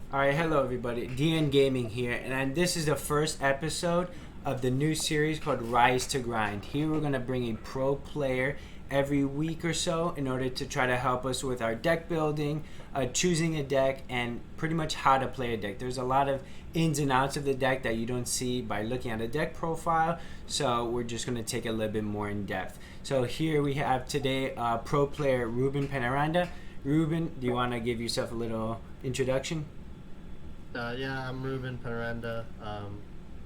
All right, hello everybody. DN Gaming here, and this is the first episode of the new series called Rise to Grind. Here we're gonna bring a pro player every week or so in order to try to help us with our deck building, choosing a deck, and pretty much how to play a deck. There's a lot of ins and outs of the deck that you don't see by looking at a deck profile, so we're just gonna take a little bit more in depth. So here we have today pro player Ruben Penaranda. Ruben, do you want to give yourself a little introduction? Yeah, I'm Ruben Penaranda.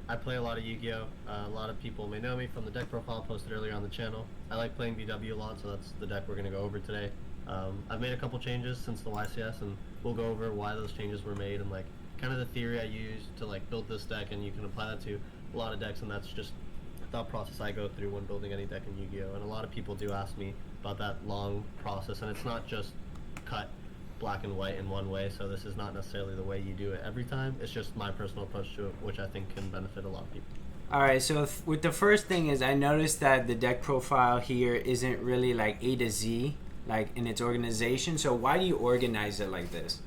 I play a lot of Yu-Gi-Oh! A lot of people may know me from the deck profile posted earlier on the channel. I like playing VW a lot, so that's the deck we're going to go over today. I've made a couple changes since the YCS, and we'll go over why those changes were made and like kind of the theory I used to like build this deck, and you can apply that to a lot of decks, and that's just the thought process I go through when building any deck in Yu-Gi-Oh! And a lot of people do ask me about that long process, and it's not just cut black and white in one way, so this is not necessarily the way you do it every time. It's just my personal approach to it, which I think can benefit a lot of people. All right, so with the first thing is I noticed that the deck profile here isn't really like A to Z, like in its organization. So why do you organize it like this?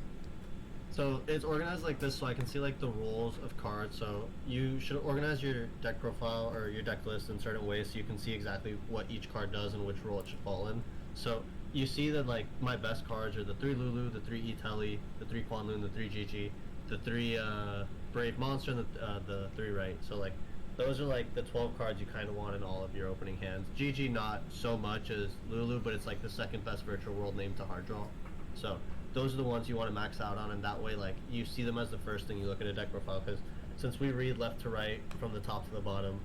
So it's organized like this so I can see like the roles of cards. So you should organize your deck profile or your deck list in certain ways so you can see exactly what each card does and which role it should fall in. So you see that like my best cards are the 3 Lulu, the 3 E-Telly, the 3 Kwanloon, the 3 Gigi, the 3 Brave Monster, and the 3 Right. So like those are like the 12 cards you kind of want in all of your opening hands. Gigi not so much as Lulu, but it's like the second best virtual world name to hard draw. So those are the ones you want to max out on, and that way like you see them as the first thing you look at a deck profile, because since we read left to right from the top to the bottom,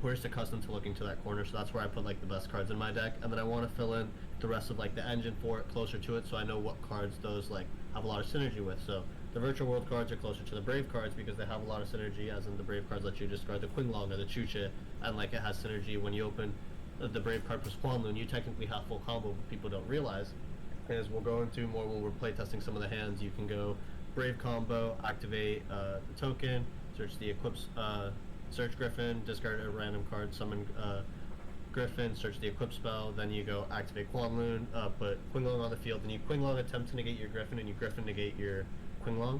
we're just accustomed to looking to that corner, so that's where I put like the best cards in my deck, and then I want to fill in the rest of like the engine for it closer to it, so I know what cards those like have a lot of synergy with. So the virtual world cards are closer to the brave cards because they have a lot of synergy, as in the brave cards let you discard the Qinglong or the Chuche, and like it has synergy when you open the brave card plus Kwanloon, you technically have full combo, but people don't realize. As we'll go into more when we're playtesting some of the hands, you can go brave combo, activate the token, search the equips, search Griffin, discard a random card, summon Griffin, search the equip spell, then you go activate Kwanloon, put Qinglong on the field, then you Qinglong attempt to negate your Griffin, and you Griffin negate your Qinglong.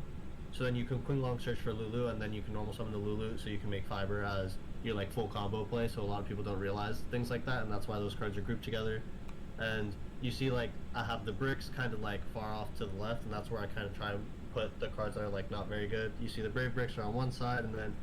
So then you can Qinglong search for Lulu, and then you can normal summon the Lulu, so you can make Fiber as your like full combo play, so a lot of people don't realize things like that, and that's why those cards are grouped together. And you see like I have the bricks kind of like far off to the left, and that's where I kind of try and put the cards that are like not very good. You see the brave bricks are on one side, and then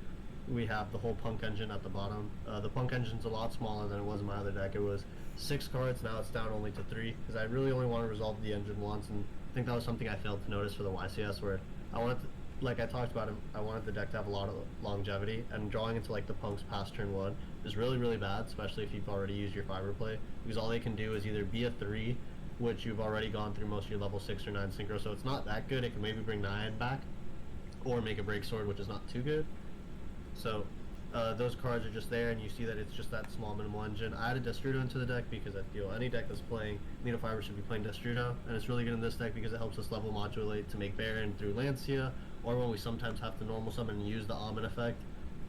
we have the whole punk engine at the bottom. The punk engine's a lot smaller than it was in my other deck. It was 6 cards, now it's down only to 3, because I really only want to resolve the engine once, and I think that was something I failed to notice for the YCS, where I wanted to, like I talked about, I wanted the deck to have a lot of longevity, and drawing into like the punks past turn 1 is really, really bad, especially if you've already used your fiber play, because all they can do is either be a 3, which you've already gone through most of your level 6 or 9 synchro, so it's not that good. It can maybe bring 9 back, or make a break sword, which is not too good. So those cards are just there, and you see that it's just that small minimal engine. I added Destrudo into the deck because I feel any deck that's playing Nino Fiber should be playing Destrudo, and it's really good in this deck because it helps us level modulate to make Baron through Lancia, or when we sometimes have to normal summon and use the Almond effect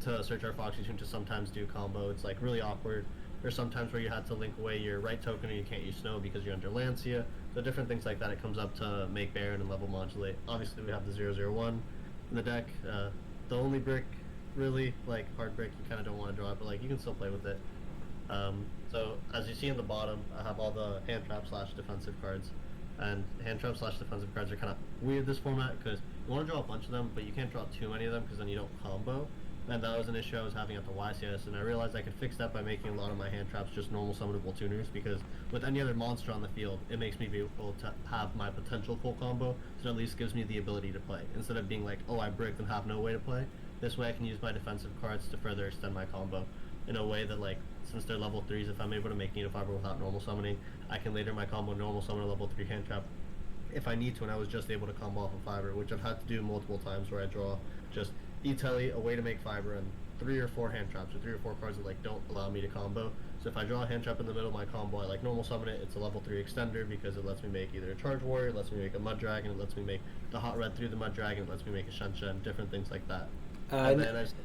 to search our Foxy Tune to sometimes do combo. It's like really awkward. There's sometimes where you had to link away your right token and you can't use Snow because you're under Lancia. So different things like that, it comes up to make Baron and level modulate. Obviously we have the 001 in the deck. The only brick really like hard break you kind of don't want to draw it, but like you can still play with it. So as you see in the bottom, I have all the hand trap slash defensive cards, and hand trap slash defensive cards are kind of weird this format because you want to draw a bunch of them, but you can't draw too many of them because then you don't combo, and that was an issue I was having at the YCS, and I realized I could fix that by making a lot of my hand traps just normal summonable tuners, because with any other monster on the field it makes me be able to have my potential full combo, so it at least gives me the ability to play instead of being like, oh, I bricked and have no way to play. This way I can use my defensive cards to further extend my combo in a way that, like, since they're level 3s, if I'm able to make Nino Fiber without normal summoning, I can later my combo normal summon a level 3 hand trap if I need to, and I was just able to combo off of Fiber, which I've had to do multiple times where I draw just E-Telly, a way to make Fiber, and 3 or 4 hand traps, or 3 or 4 cards that like don't allow me to combo. So if I draw a hand trap in the middle of my combo, I like normal summon it. It's a level 3 extender because it lets me make either a Charge Warrior, it lets me make a Mud Dragon, it lets me make the Hot Red through the Mud Dragon, it lets me make a Shen Shen, different things like that. And then I just,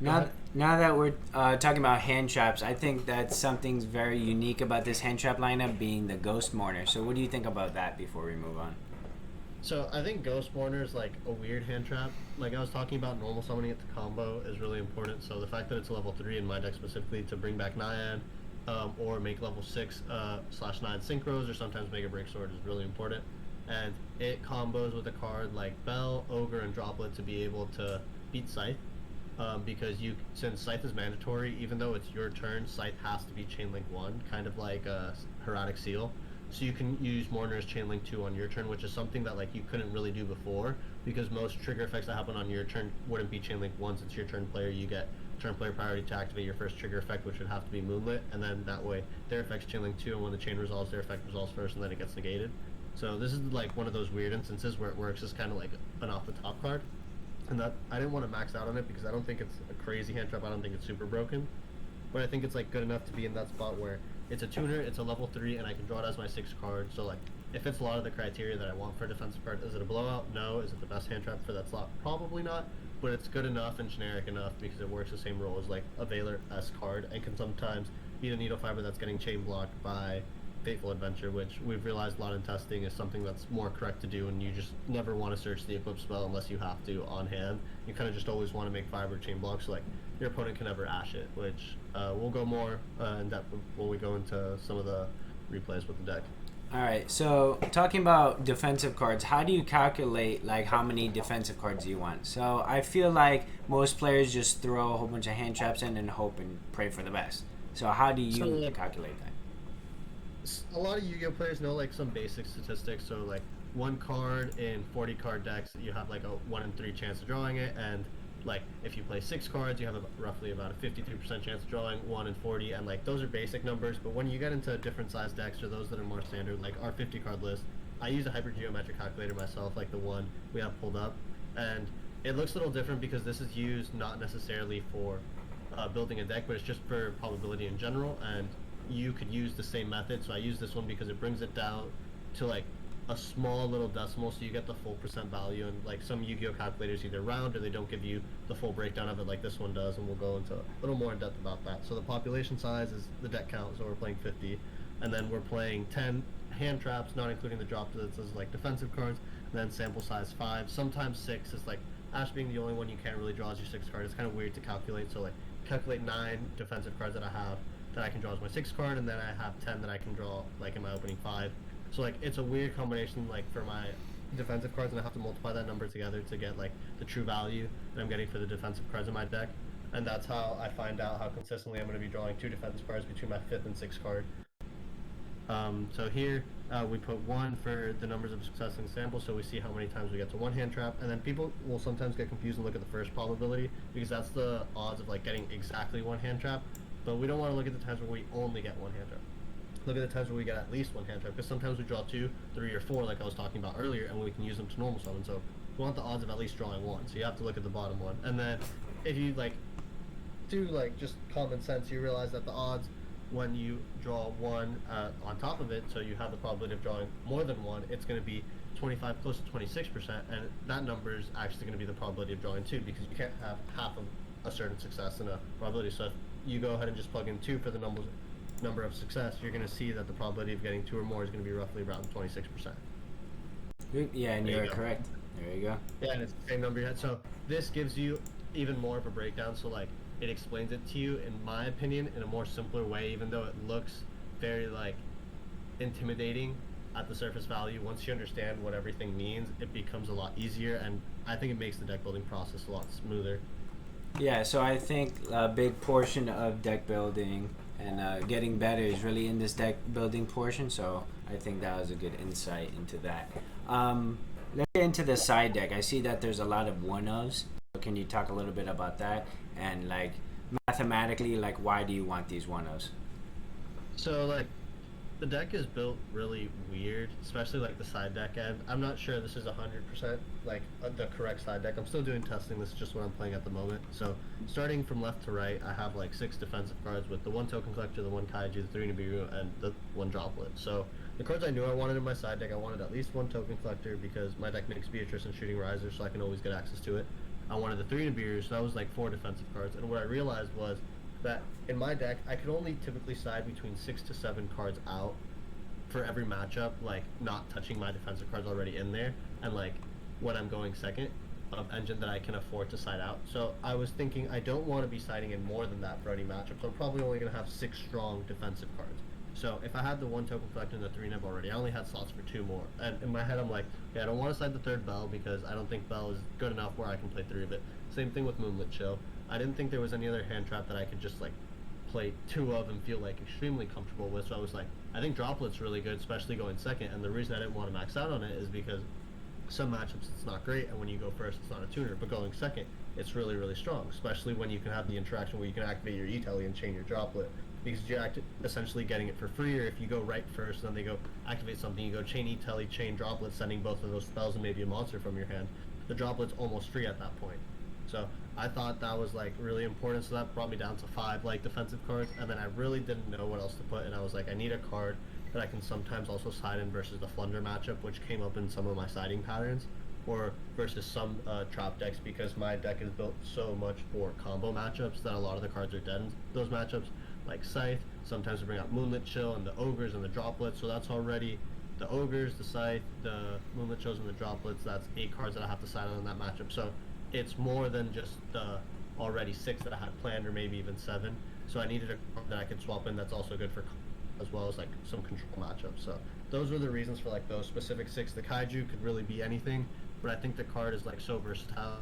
now that we're talking about hand traps, I think that something's very unique about this hand trap lineup being the Ghost Mourner. So what do you think about that before we move on? So I think Ghost Mourner is like a weird hand trap. Like I was talking about, normal summoning it to combo is really important. So the fact that it's level 3 in my deck specifically to bring back Nyan, or make level 6 slash 9 synchros, or sometimes make a break sword is really important. And it combos with a card like Bell, Ogre, and Droplet to be able to beat Scythe. Because since Scythe is mandatory, even though it's your turn, Scythe has to be Chainlink 1, kind of like Herodic Seal. So you can use Mourner's Chainlink 2 on your turn, which is something that like you couldn't really do before, because most trigger effects that happen on your turn wouldn't be Chainlink 1. Since your turn player, you get turn player priority to activate your first trigger effect, which would have to be Moonlit, and then that way their effect's Chainlink 2, and when the chain resolves, their effect resolves first, and then it gets negated. So this is like one of those weird instances where it works as kind of like an off-the-top card. And that I didn't want to max out on it because I don't think it's a crazy hand trap. I don't think it's super broken, but I think it's like good enough to be in that spot where it's a tuner, it's a level 3, and I can draw it as my 6th card. So like, if it's a lot of the criteria that I want for a defensive card, is it a blowout? No. Is it the best hand trap for that slot? Probably not. But it's good enough and generic enough because it works the same role as like a Valor-esque card, and can sometimes beat a Needle Fiber that's getting chain blocked by Fateful Adventure, which we've realized a lot in testing is something that's more correct to do, and you just never want to search the equip spell unless you have to on hand. You kind of just always want to make fiber chain blocks so like your opponent can never ash it, which we'll go more in depth when we go into some of the replays with the deck. All right, so talking about defensive cards, how do you calculate like how many defensive cards you want? So I feel like most players just throw a whole bunch of hand traps in and hope and pray for the best. So how do you calculate that? A lot of Yu-Gi-Oh players know like some basic statistics. So like one card in 40 card decks, you have like a 1 in 3 chance of drawing it, and like if you play 6 cards, you have roughly about a 53% chance of drawing 1 in 40, and like those are basic numbers. But when you get into different size decks or those that are more standard, like our 50 card list, I use a hypergeometric calculator myself, like the one we have pulled up, and it looks a little different because this is used not necessarily for building a deck, but it's just for probability in general. And you could use the same method, so I use this one because it brings it down to like a small little decimal, so you get the full percent value. And like some Yu-Gi-Oh calculators either round or they don't give you the full breakdown of it like this one does, and we'll go into a little more in depth about that. So the population size is the deck count, so we're playing 50, and then we're playing 10 hand traps, not including the droplets as like defensive cards, and then sample size 5, sometimes 6 is like Ash being the only one you can't really draw as your 6th card. It's kind of weird to calculate, so like calculate 9 defensive cards that I have that I can draw as my 6th card, and then I have 10 that I can draw like in my opening 5. So like it's a weird combination like for my defensive cards, and I have to multiply that number together to get like the true value that I'm getting for the defensive cards in my deck. And that's how I find out how consistently I'm going to be drawing 2 defensive cards between my 5th and 6th card. So here we put 1 for the numbers of success in sample, so we see how many times we get to 1 hand trap. And then people will sometimes get confused and look at the first probability because that's the odds of like getting exactly 1 hand trap. But we don't want to look at the times where we only get 1 hand trap. Look at the times where we get at least 1 hand trap, because sometimes we draw 2, 3, or 4 like I was talking about earlier, and we can use them to normal summon. So we want the odds of at least drawing 1, so you have to look at the bottom one. And then if you like do like just common sense, you realize that the odds when you draw 1 on top of it, so you have the probability of drawing more than 1, it's going to be 25, close to 26%, and that number is actually going to be the probability of drawing 2, because you can't have half of a certain success in a probability. So if you go ahead and just plug in 2 for the number of success, you're going to see that the probability of getting 2 or more is going to be roughly around 26%. Yeah, and you're correct. There you go. Yeah, and it's the same number you had. So this gives you even more of a breakdown. So like it explains it to you, in my opinion, in a more simpler way, even though it looks very like intimidating at the surface value. Once you understand what everything means, it becomes a lot easier, and I think it makes the deck building process a lot smoother. Yeah, so I think a big portion of deck building and getting better is really in this deck building portion, so I think that was a good insight into that. Let's get into the side deck. I see that there's a lot of 1-ofs. So can you talk a little bit about that? And like mathematically, like why do you want these 1-ofs? So like the deck is built really weird, especially like the side deck end. I'm not sure this is 100% like the correct side deck. I'm still doing testing. This is just what I'm playing at the moment. So starting from left to right, I have like 6 defensive cards with the 1 token collector, the 1 kaiju, the 3 Nibiru, and the 1 droplet. So the cards I knew I wanted in my side deck, I wanted at least 1 token collector because my deck makes Beatrice and Shooting Riser, so I can always get access to it. I wanted the 3 Nibiru, so that was like 4 defensive cards. And what I realized was that in my deck, I could only typically side between 6 to 7 cards out for every matchup, like not touching my defensive cards already in there. and like when I'm going second of engine that I can afford to side out. So I was thinking I don't want to be siding in more than that for any matchup. So I'm probably only going to have 6 strong defensive cards. So if I had the 1 token collector and the 3 nib already, I only had slots for 2 more. And in my head, I'm like, yeah, I don't want to side the 3rd Bell because I don't think Bell is good enough where I can play 3 of it. Same thing with Moonlit Chill. I didn't think there was any other hand trap that I could just like play 2 of and feel like extremely comfortable with. So I was like, I think Droplet's really good, especially going second. And the reason I didn't want to max out on it is because some matchups it's not great, and when you go first, it's not a tuner. But going second, it's really, really strong, especially when you can have the interaction where you can activate your E-Telly and chain your Droplet. Because you're essentially getting it for free, or if you go right first, then they go activate something, you go chain E-Telly, chain Droplet, sending both of those spells and maybe a monster from your hand. The Droplet's almost free at that point. So I thought that was like really important, so that brought me down to 5 like defensive cards, and then I really didn't know what else to put, and I was like, I need a card that I can sometimes also side in versus the Flunder matchup, which came up in some of my siding patterns, or versus some trap decks, because my deck is built so much for combo matchups that a lot of the cards are dead in those matchups, like Scythe. Sometimes we bring out Moonlit Chill and the Ogres and the Droplets, so that's already the Ogres, the Scythe, the Moonlit Chills, and the Droplets. That's 8 cards that I have to side on in that matchup. So it's more than just the already 6 that I had planned, or maybe even 7. So I needed a card that I could swap in that's also good for as well as like some control matchups. So those were the reasons for like those specific 6. The Kaiju could really be anything, but I think the card is like so versatile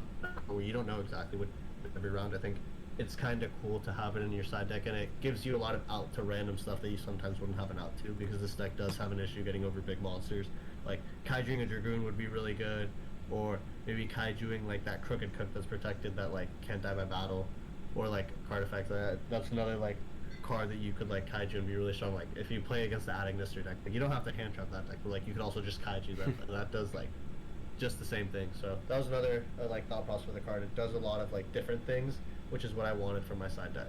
where you don't know exactly what every round. I think it's kind of cool to have it in your side deck, and it gives you a lot of out to random stuff that you sometimes wouldn't have an out to, because this deck does have an issue getting over big monsters. Like Kaijuing a Dragoon would be really good, or maybe Kaijuing like that Crooked Cook that's protected that like can't die by battle, or like card effect. That's another like card that you could like Kaiju and be really strong. Like if you play against the Agnister deck, like you don't have to hand trap that deck, but like you could also just Kaiju them, and that does like just the same thing. So that was another like thought process for the card. It does a lot of like different things, which is what I wanted from my side deck.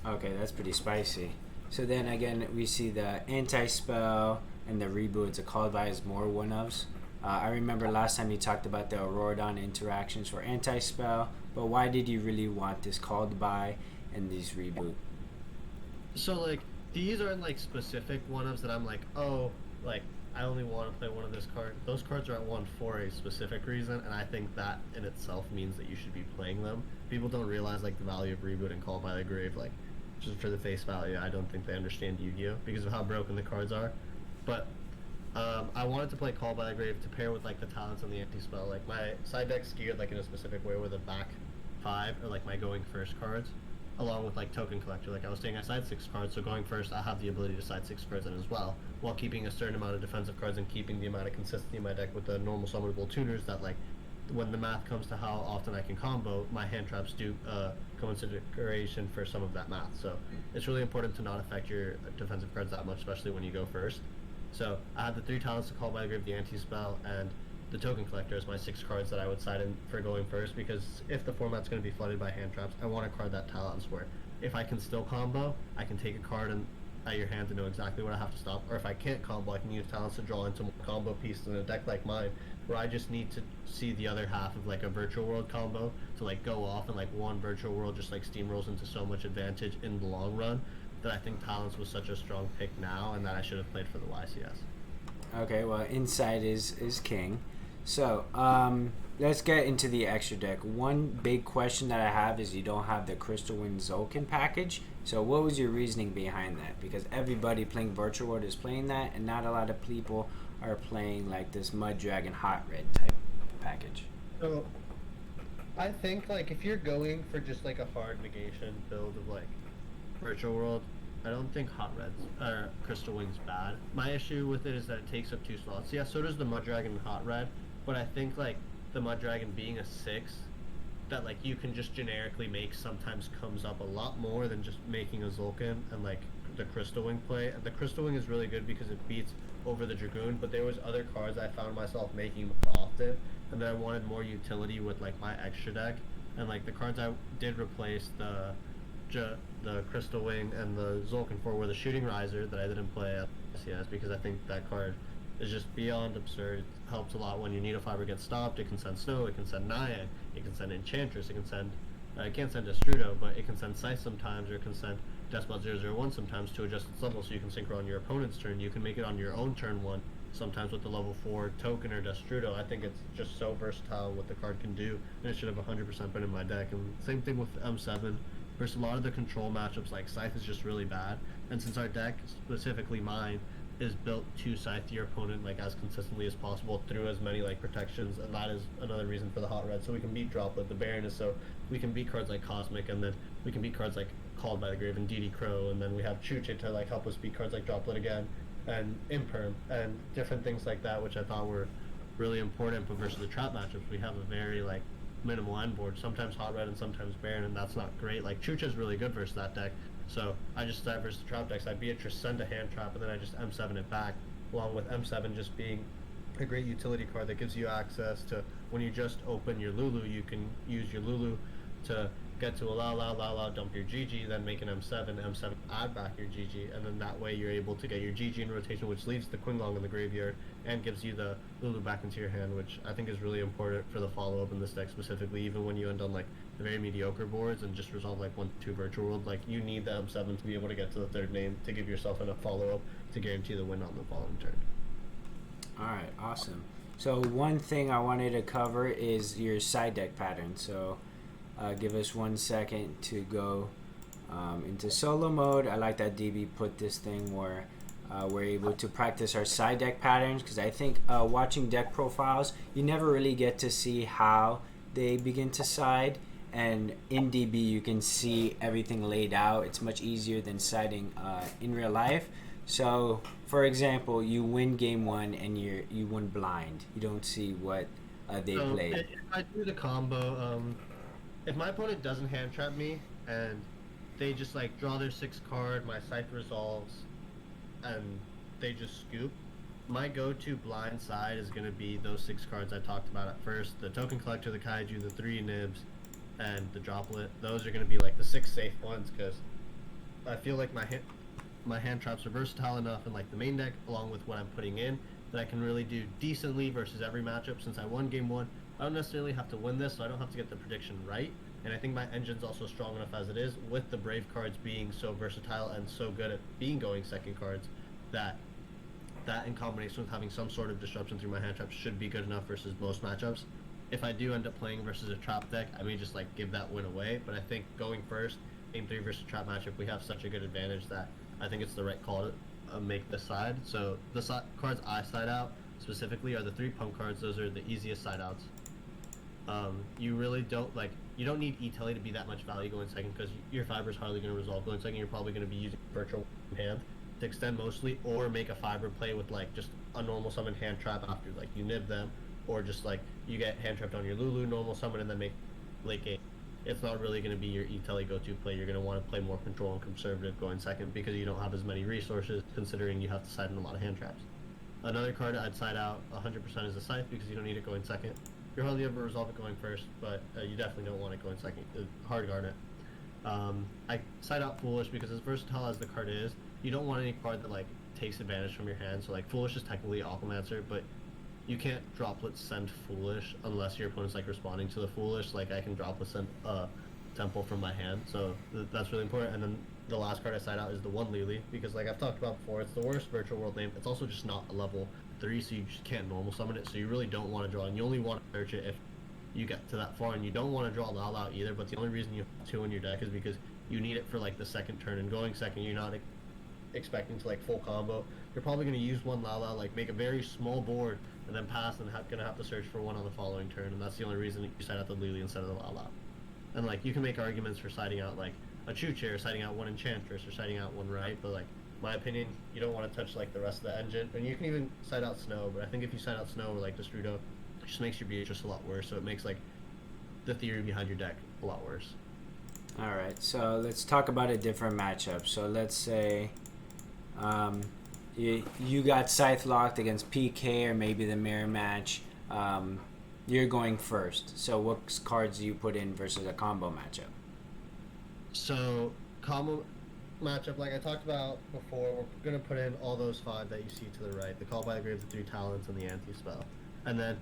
Okay, that's pretty spicy. So then again, we see the anti-spell and the reboot. It's a called by as more one-ofs. I remember last time you talked about the Auroradon interactions for anti-spell, but why did you really want this called by and these reboot? So like these aren't like specific one-ofs that I'm like, oh, like I only want to play one of this card. Those cards are at 1 for a specific reason, and I think that in itself means that you should be playing them. People don't realize like the value of reboot and Call by the Grave, like just for the face value. I don't think they understand Yu-Gi-Oh because of how broken the cards are. But I wanted to play Call by the Grave to pair with like the talents and the anti-spell. Like my side deck's geared like in a specific way where the back 5 are like my going first cards, along with like Token Collector. Like I was saying, I side 6 cards, so going first I have the ability to side 6 cards in as well, while keeping a certain amount of defensive cards and keeping the amount of consistency in my deck with the normal summonable tuners that like when the math comes to how often I can combo, my hand traps do come into consideration for some of that math. So it's really important to not affect your defensive cards that much, especially when you go first. So I had the 3 talents to Call by the Grave, the anti-spell, and the Token Collector as my 6 cards that I would side in for going first, because if the format's going to be flooded by hand traps, I want a card that talents where if I can still combo, I can take a card and at your hand to know exactly what I have to stop, or if I can't combo, I can use talents to draw into more combo pieces in a deck like mine, where I just need to see the other half of like a Virtual World combo to like go off, and like one Virtual World just like steamrolls into so much advantage in the long run, that I think talents was such a strong pick now, and that I should have played for the YCS. Okay, well, insight is king. So, let's get into the extra deck. One big question that I have is you don't have the Crystal Wind Zolkin package. So what was your reasoning behind that? Because everybody playing Virtual World is playing that, and not a lot of people are playing like this Mud Dragon Hot Red type package. So, I think like if you're going for just like a hard negation build of like Virtual World, I don't think Hot Red's or Crystal Wing's bad. My issue with it is that it takes up 2 slots. Yeah, so does the Mud Dragon and Hot Red, but I think like the Mud Dragon being a 6 that like you can just generically make sometimes comes up a lot more than just making a Zolkin and like the Crystal Wing play. And the Crystal Wing is really good because it beats over the Dragoon, but there was other cards I found myself making more often, and then I wanted more utility with like my extra deck. And like the cards I did replace the Crystal Wing and the Zolkin for were the Shooting Riser that I didn't play at CS, because I think that card is just beyond absurd. It helps a lot when your Needle Fiber gets stopped. It can send Snow, it can send Nyan, it can send Enchantress, it can send, it can't send Destrudo, but it can send Scythe sometimes, or it can send Despot 001 sometimes to adjust its level, so you can synchro on your opponent's turn. You can make it on your own turn 1 sometimes with the level 4 token or Destrudo. I think it's just so versatile what the card can do, and it should have 100% been in my deck. And same thing with M7. Versus a lot of the control matchups, like Scythe is just really bad. And since our deck, specifically mine, is built to scythe your opponent like as consistently as possible through as many like protections, and that is another reason for the hot red. So we can beat Droplet, the Baron is so we can beat cards like Cosmic, and then we can beat cards like Called by the Grave and DD Crow, and then we have Chuche to like help us beat cards like Droplet again, and Imperm, and different things like that, which I thought were really important. But versus the trap matchups, we have a very like minimal end board, sometimes hot red and sometimes Baron, and that's not great. Like Chuche is really good versus that deck. So I just decided versus the trap decks, I Beatrice send a hand trap, and then I just M7 it back, along with M7 just being a great utility card that gives you access to, when you just open your Lulu, you can use your Lulu to get to a la, dump your GG, then make an M7, add back your GG, and then that way you're able to get your GG in rotation, which leaves the Quinlong in the graveyard and gives you the Lulu back into your hand, which I think is really important for the follow-up in this deck specifically, even when you end on like the very mediocre boards and just resolve like 1-2 Virtual World. Like you need the M7 to be able to get to the third name to give yourself enough follow-up to guarantee the win on the following turn. Alright, awesome. So one thing I wanted to cover is your side deck pattern. So give us 1 second to go into solo mode. I like that DB put this thing where we're able to practice our side deck patterns, because I think watching deck profiles, you never really get to see how they begin to side, and in DB you can see everything laid out. It's much easier than siding in real life. So for example, you win game 1 and you win blind. You don't see what they played. If I do the combo, if my opponent doesn't hand trap me and they just like draw their 6th card, my scythe resolves, and they just scoop, my go-to blind side is going to be those 6 cards I talked about at first: the Token Collector, the Kaiju, the 3 Nibs, and the Droplet. Those are going to be like the 6 safe ones, because I feel like my hand traps are versatile enough in like the main deck, along with what I'm putting in, that I can really do decently versus every matchup. Since I won game 1, I don't necessarily have to win this, so I don't have to get the prediction right. And I think my engine's also strong enough as it is, with the Brave cards being so versatile and so good at being going second cards, that in combination with having some sort of disruption through my hand traps should be good enough versus most matchups. If I do end up playing versus a trap deck, I may just like give that win away, but I think going first, game 3 versus trap matchup, we have such a good advantage that I think it's the right call to make this side. So the cards I side out specifically are the 3 pump cards. Those are the easiest side outs. You really don't you don't need E-Telly to be that much value going second, because your fiber's hardly going to resolve going second. You're probably going to be using virtual hand to extend mostly, or make a fiber play with like just a normal summon hand trap after like you nib them, or just like you get hand trapped on your Lulu, normal summon, and then make late game. It's not really going to be your E-Telly go-to play. You're going to want to play more control and conservative going second, because you don't have as many resources, considering you have to side in a lot of hand traps. Another card I'd side out 100% is the Scythe, because you don't need it going second. You hardly ever resolve it going first, but you definitely don't want it going second. Hard Garnet. I side out Foolish, because as versatile as the card is, you don't want any card that like takes advantage from your hand. So like Foolish is technically Aquamancer, but you can't Droplet send Foolish unless your opponent's like responding to the Foolish. Like I can Droplet send Temple from my hand, so that's really important. And then the last card I side out is the 1 Lily, because like I've talked about before, it's the worst virtual world name. It's also just not a level 3, so you just can't normal summon it, so you really don't want to draw, and you only want to search it if you get to that far, and you don't want to draw Lao Lao either, but the only reason you have 2 in your deck is because you need it for like the second turn, and going second you're not expecting to like full combo. You're probably going to use 1 Lao Lao, like make a very small board, and then pass, and gonna have to search for 1 on the following turn, and that's the only reason you side out the Lily instead of the Lao Lao. And like you can make arguments for siding out like a Chuche, or siding out 1 Enchantress, or siding out 1 Right, but like my opinion, you don't want to touch like the rest of the engine. And you can even side out Snow, but I think if you side out Snow or like Destrudo, it just makes your Beatrice a lot worse, so it makes like the theory behind your deck a lot worse. Alright, so let's talk about a different matchup. So let's say you got Scythe locked against PK, or maybe the mirror match. You're going first. So what cards do you put in versus a combo matchup? So combo matchup, like I talked about before, we're gonna put in all those 5 that you see to the right: the Call by the Grave, the 3 Talents, and the Anti-Spell. And then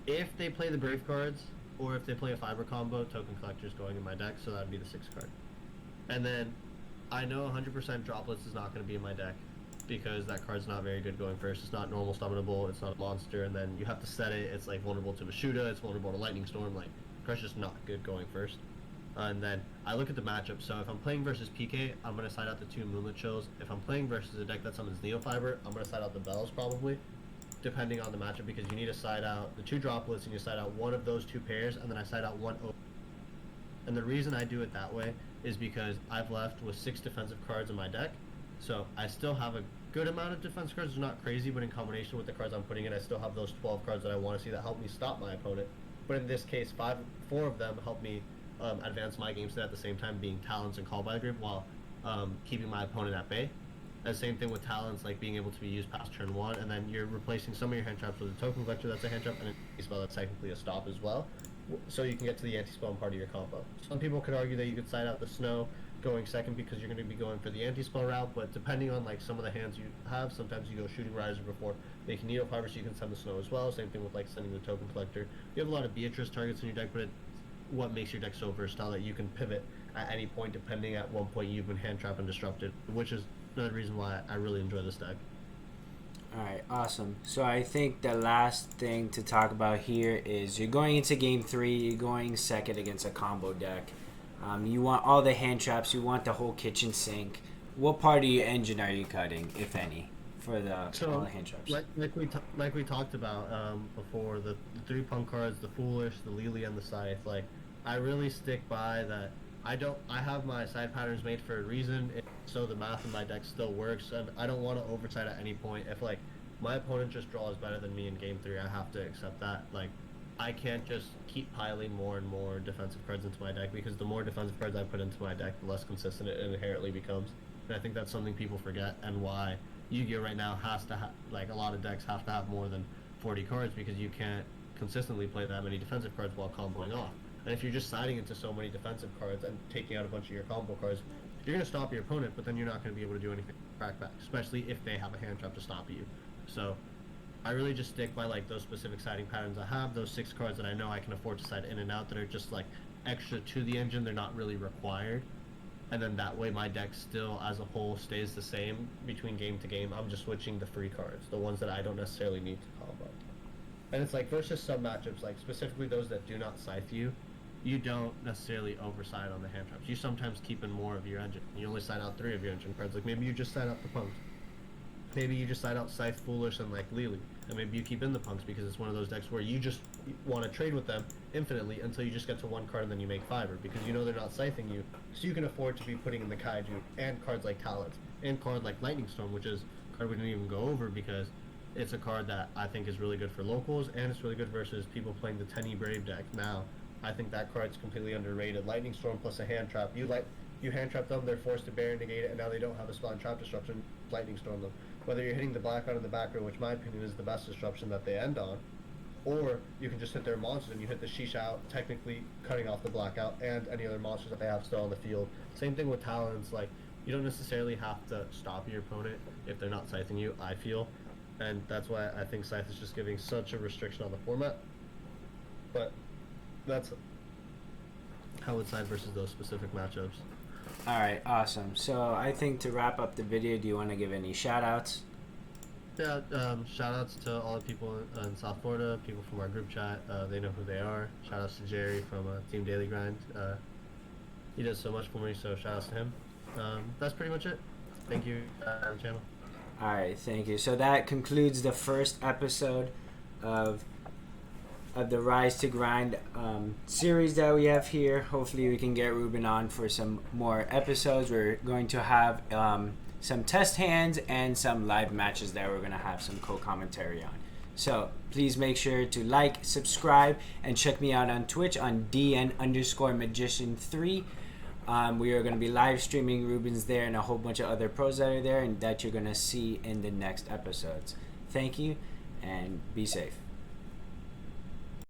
if they play the Brave cards, or if they play a fiber combo, Token Collector's going in my deck, so that'd be the 6th card. And then I know 100% Droplets is not going to be in my deck. because that card's not very good going first. It's not normal summonable, it's not a monster, and then you have to set it. It's like vulnerable to Vashuda, it's vulnerable to Lightning Storm. Like, card's just not good going first. And then I look at the matchup. So if I'm playing versus PK, I'm going to side out the 2 Moonlit Chills. If I'm playing versus a deck that summons Neofiber, I'm going to side out the Bells probably, depending on the matchup, because you need to side out the 2 Droplets and you side out one of those 2 pairs, and then I side out 1 O. And the reason I do it that way is because I've left with 6 defensive cards in my deck. So I still have a good amount of defense cards. It's not crazy, but in combination with the cards I'm putting in, I still have those 12 cards that I want to see that help me stop my opponent. But in this case, 4 of them help me advance my game state at the same time, being Talents and Call by Grip, while keeping my opponent at bay. And same thing with Talents, like being able to be used past turn 1, and then you're replacing some of your hand traps with a Token Collector that's a hand trap, and a spell that's technically a stop as well, so you can get to the anti-spell part of your combo. Some people could argue that you could side out the Snow going second because you're going to be going for the anti-spell route, but depending on like some of the hands you have, sometimes you go Shooting Riser before making Needle Fiber, so you can send the Snow as well. Same thing with like sending the Token Collector. You have a lot of Beatrice targets in your deck, but what makes your deck so versatile that you can pivot at any point, depending at one point you've been hand trapped and disrupted, which is another reason why I really enjoy this deck. Alright, awesome. So I think the last thing to talk about here is you're going into game 3, you're going second against a combo deck. You want all the hand traps, you want the whole kitchen sink. What part of your engine are you cutting, if any, for all the hand traps? Like we talked about before, the 3 punk cards, the Foolish, the Lily, and the Scythe. Like, I really stick by that. I have my side patterns made for a reason, so the math in my deck still works, and I don't want to overside at any point. If like my opponent just draws better than me in game 3, I have to accept that. Like, I can't just keep piling more and more defensive cards into my deck, because the more defensive cards I put into my deck, the less consistent it inherently becomes. And I think that's something people forget, and why Yu-Gi-Oh right now has to have, like, a lot of decks have to have more than 40 cards, because you can't consistently play that many defensive cards while comboing off. And if you're just siding into so many defensive cards and taking out a bunch of your combo cards, you're going to stop your opponent, but then you're not going to be able to do anything crack back, especially if they have a hand trap to stop you. So I really just stick by like those specific siding patterns I have, those 6 cards that I know I can afford to side in and out that are just like extra to the engine, they're not really required. And then that way my deck still as a whole stays the same between game to game. I'm just switching the free cards, the ones that I don't necessarily need to combo. And it's like versus some matchups, like specifically those that do not scythe you, you don't necessarily overside on the hand traps. You sometimes keep in more of your engine. You only side out 3 of your engine cards. Like maybe you just side out the punks. Maybe you just side out Scythe, Foolish, and like Lily. And maybe you keep in the punks because it's one of those decks where you just want to trade with them infinitely until you just get to 1 card and then you make fiber, because you know they're not scything you. So you can afford to be putting in the Kaiju and cards like Talents and card like Lightning Storm, which is a card we didn't even go over because it's a card that I think is really good for locals, and it's really good versus people playing the Tenny Brave deck. Now, I think that card's completely underrated. Lightning Storm plus a hand trap. You hand trap them, they're forced to bear and negate it, and now they don't have a spell and trap disruption. Lightning Storm them. Whether you're hitting the blackout in the back row, which my opinion is the best disruption that they end on, or you can just hit their monsters and you hit the Sheesh out, technically cutting off the blackout and any other monsters that they have still on the field. Same thing with Talons. Like, you don't necessarily have to stop your opponent if they're not scything you, I feel. And that's why I think Scythe is just giving such a restriction on the format. But that's how it would side versus those specific matchups. Alright, awesome. So I think to wrap up the video, do you want to give any shout outs? Yeah, shout outs to all the people in South Florida, people from our group chat, they know who they are. Shout outs to Jerry from Team Daily Grind. He does so much for me, so shout outs to him. That's pretty much it. Thank you for the channel. Alright, thank you. So that concludes the first episode of the Rise to Grind series that we have here. Hopefully we can get Ruben on for some more episodes. We're going to have some test hands and some live matches that we're going to have some co-commentary on. So please make sure to like, subscribe, and check me out on Twitch on DN_Magician3. We are going to be live streaming. Ruben's there and a whole bunch of other pros that are there and that you're going to see in the next episodes. Thank you and be safe.